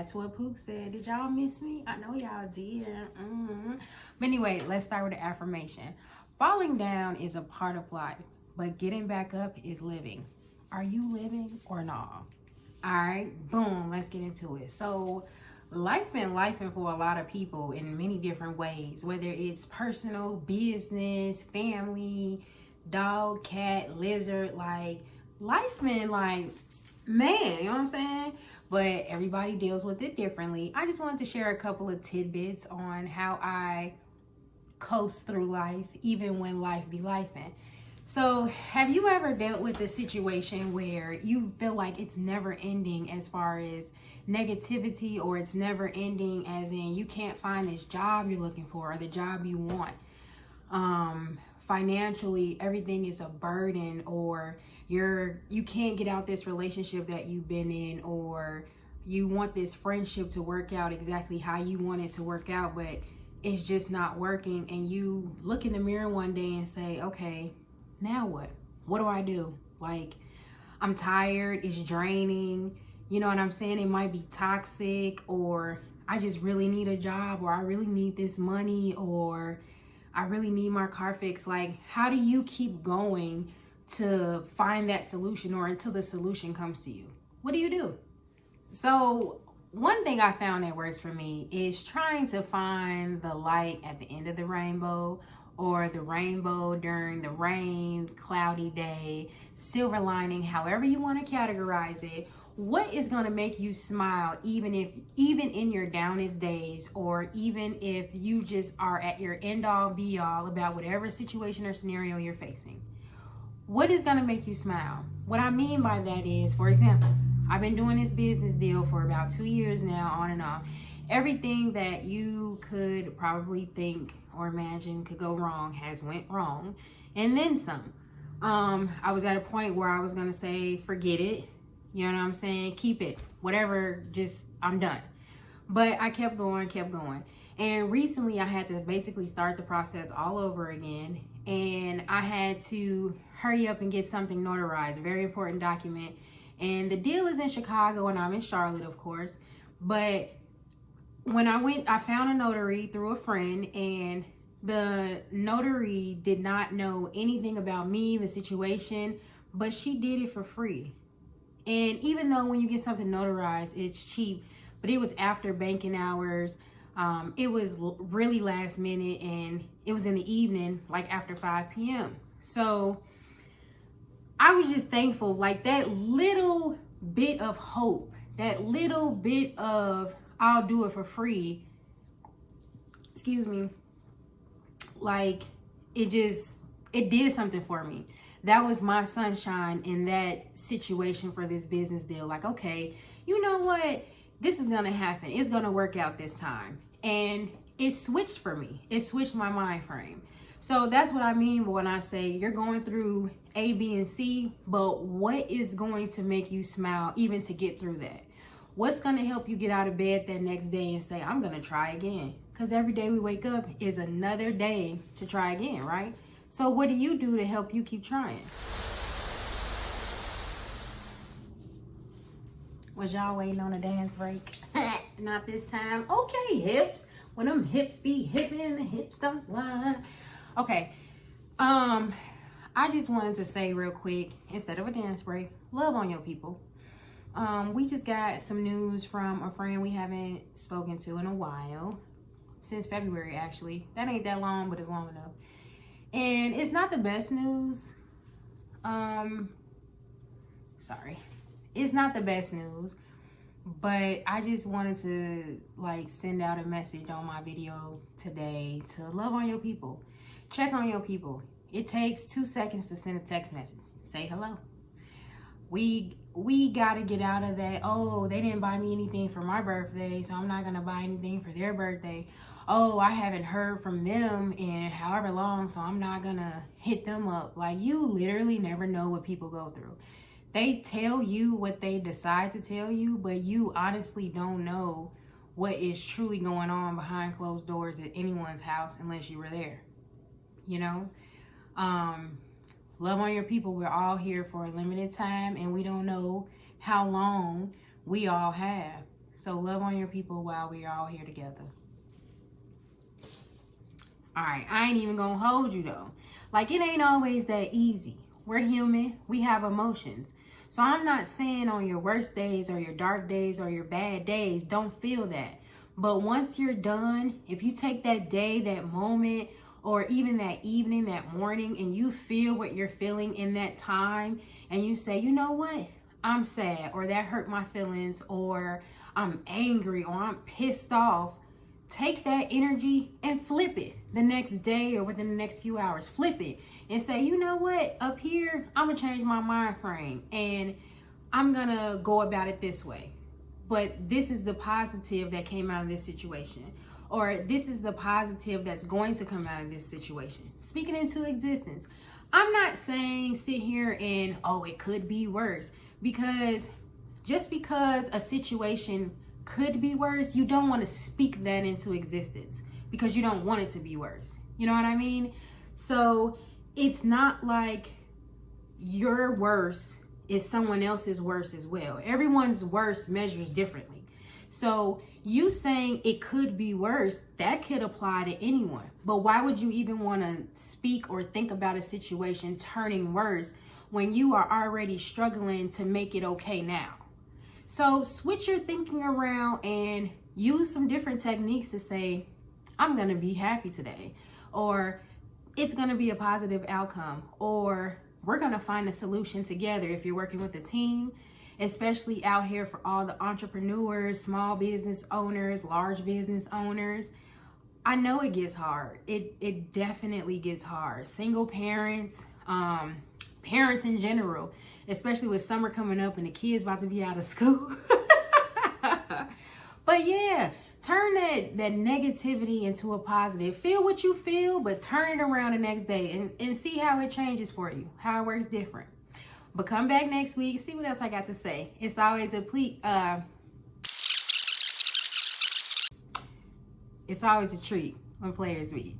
That's what Pook said. Did y'all miss me? I know y'all did. But anyway, let's start with the affirmation. Falling down is a part of life, but getting back up is living. Are you living or not? All right, boom, let's get into it. So, life been lifing for a lot of people in many different ways, whether it's personal, business, family, dog, cat, lizard. Like, life been like, man, you know what I'm saying? But everybody deals with it differently. I just wanted to share a couple of tidbits on how I coast through life, even when life be lifing. So, have you ever dealt with a situation where you feel like it's never ending as far as negativity, or it's never ending as in you can't find this job you're looking for or the job you want? Financially, everything is a burden, or you can't get out this relationship that you've been in, or you want this friendship to work out exactly how you want it to work out, but it's just not working. And you look in the mirror one day and say, okay, now what do I do? Like, I'm tired, it's draining, you know what I'm saying? It might be toxic, or I just really need a job, or I really need this money, or I really need my car fixed. Like, how do you keep going to find that solution, or until the solution comes to you? What do you do? So one thing I found that works for me is trying to find the light at the end of the rainbow, or the rainbow during the rain, cloudy day, silver lining, however you want to categorize it. What is going to make you smile even in your downest days, or even if you just are at your end all be all about whatever situation or scenario you're facing? What is going to make you smile? What I mean by that is, for example, I've been doing this business deal for about 2 years now, on and off. Everything that you could probably think or imagine could go wrong has went wrong, and then some. I was at a point where I was going to say, forget it. You know what I'm saying? Keep it. Whatever, just, I'm done. But I kept going. And recently I had to basically start the process all over again. And I had to hurry up and get something notarized, a very important document. And the deal is in Chicago and I'm in Charlotte, of course. But when I went, I found a notary through a friend, and the notary did not know anything about me, the situation, but she did it for free. And even though when you get something notarized, it's cheap, but it was after banking hours. It was really last minute, and it was in the evening, like after 5 p.m. So I was just thankful, like that little bit of hope, that little bit of I'll do it for free. Excuse me. Like, it did something for me. That was my sunshine in that situation for this business deal. Like, okay, you know what? This is going to happen. It's going to work out this time. And it switched for me. It switched my mind frame. So that's what I mean when I say you're going through A, B, and C, but what is going to make you smile even to get through that? What's going to help you get out of bed that next day and say, I'm going to try again? Because every day we wake up is another day to try again, right? So what do you do to help you keep trying? Was y'all waiting on a dance break? Not this time. Okay, hips. When them hips be hipping, the hips don't lie. Okay. I just wanted to say real quick, instead of a dance break, love on your people. We just got some news from a friend we haven't spoken to in a while. Since February, actually. That ain't that long, but it's long enough. And it's not the best news. Sorry. It's not the best news. But I just wanted to send out a message on my video today to love on your people. Check on your people. It takes 2 seconds to send a text message. Say hello. We got to get out of that, oh, they didn't buy me anything for my birthday, so I'm not going to buy anything for their birthday. Oh, I haven't heard from them in however long, so I'm not going to hit them up. Like, you literally never know what people go through. They tell you what they decide to tell you, but you honestly don't know what is truly going on behind closed doors at anyone's house unless you were there. You know? Love on your people. We're all here for a limited time, and we don't know how long we all have. So love on your people while we're all here together. All right, I ain't even gonna hold you though. Like, it ain't always that easy. We're human, we have emotions. So I'm not saying on your worst days or your dark days or your bad days, don't feel that. But once you're done, if you take that day, that moment, or even that evening, that morning, and you feel what you're feeling in that time, and you say, you know what? I'm sad, or that hurt my feelings, or I'm angry, or I'm pissed off. Take that energy and flip it the next day or within the next few hours. Flip it and say, you know what? Up here, I'm going to change my mind frame and I'm going to go about it this way. But this is the positive that came out of this situation. Or this is the positive that's going to come out of this situation. Speaking into existence. I'm not saying sit here and, oh, it could be worse. Because just because a situation could be worse, you don't want to speak that into existence because you don't want it to be worse. You know what I mean? So it's not like your worst is someone else's worst as well. Everyone's worst measures differently. So you saying it could be worse, that could apply to anyone. But why would you even want to speak or think about a situation turning worse when you are already struggling to make it okay now? So switch your thinking around and use some different techniques to say, I'm going to be happy today, or it's going to be a positive outcome, or we're going to find a solution together. If you're working with a team, especially out here for all the entrepreneurs, small business owners, large business owners, I know it gets hard. It definitely gets hard. Single parents, parents in general, especially with summer coming up and the kids about to be out of school. But yeah, turn that negativity into a positive. Feel what you feel, but turn it around the next day and see how it changes for you, how it works different. But come back next week, see what else I got to say. It's always a treat when players meet.